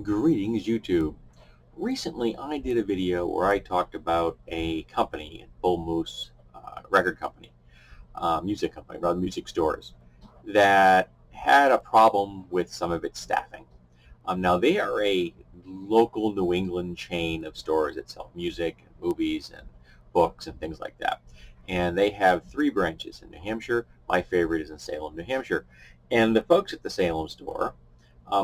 Greetings, YouTube. Recently, I did a video where I talked about a company, Bull Moose record company, music company, rather music stores, that had a problem with some of its staffing. Now, they are a local New England chain of stores that sell music, and movies, and books, and things like that. And they have 3 branches in New Hampshire. My favorite is in Salem, New Hampshire. And the folks at the Salem store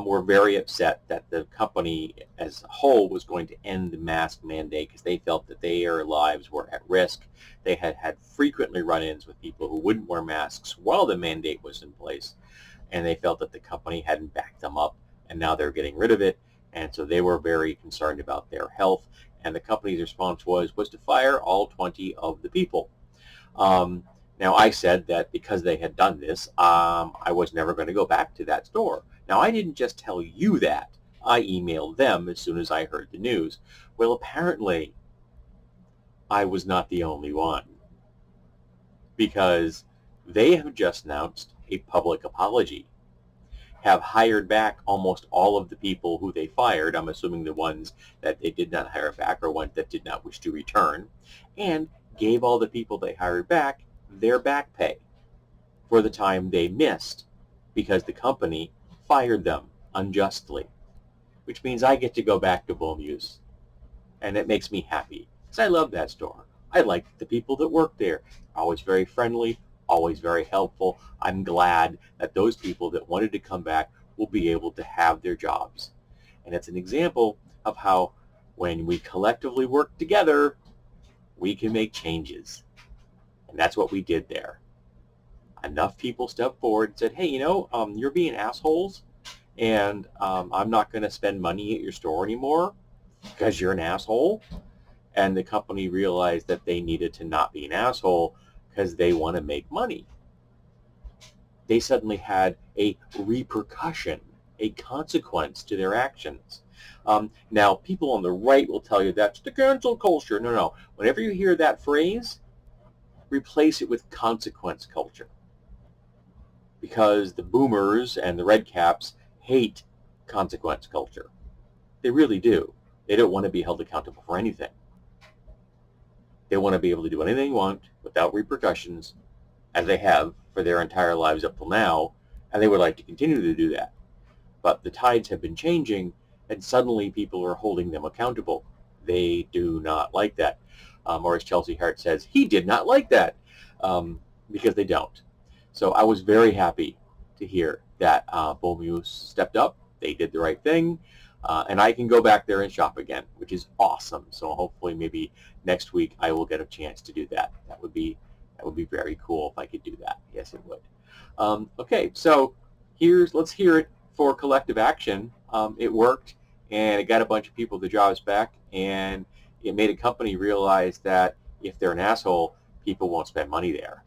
were very upset that the company as a whole was going to end the mask mandate because they felt that their lives were at risk. They had had frequently run-ins with people who wouldn't wear masks while the mandate was in place, and they felt that the company hadn't backed them up, and now they're getting rid of it. And so they were very concerned about their health, and the company's response was to fire all 20 of the people. Now, I said that because they had done this, I was never going to go back to that store. Now, I didn't just tell you that. I emailed them as soon as I heard the news. Well, apparently, I was not the only one, because they have just announced a public apology, have hired back almost all of the people who they fired. I'm assuming the ones that they did not hire back or ones that did not wish to return, and gave all the people they hired back their back pay for the time they missed because the company fired them unjustly, which means I get to go back to Beaumuse, and it makes me happy because I love that store. I like the people that work there. Always very friendly, always very helpful. I'm glad that those people that wanted to come back will be able to have their jobs. And it's an example of how when we collectively work together, we can make changes. And that's what we did there. Enough people stepped forward and said, hey, you're being assholes, and I'm not going to spend money at your store anymore because you're an asshole. And the company realized that they needed to not be an asshole because they want to make money. They suddenly had a repercussion, a consequence to their actions. Now, people on the right will tell you that's the cancel culture. No. Whenever you hear that phrase, replace it with consequence culture. Because the boomers and the red caps hate consequence culture. They really do. They don't want to be held accountable for anything. They want to be able to do anything they want without repercussions, as they have for their entire lives up till now, and they would like to continue to do that. But the tides have been changing, and suddenly people are holding them accountable. They do not like that. Or as Chelsea Hart says, he did not like that, because they don't. So I was very happy to hear that Beaumuse stepped up. They did the right thing, and I can go back there and shop again, which is awesome. So hopefully maybe next week I will get a chance to do that. That would be very cool if I could do that. Yes, it would. Okay, so let's hear it for collective action. It worked, and it got a bunch of people the jobs back, and it made a company realize that if they're an asshole, people won't spend money there.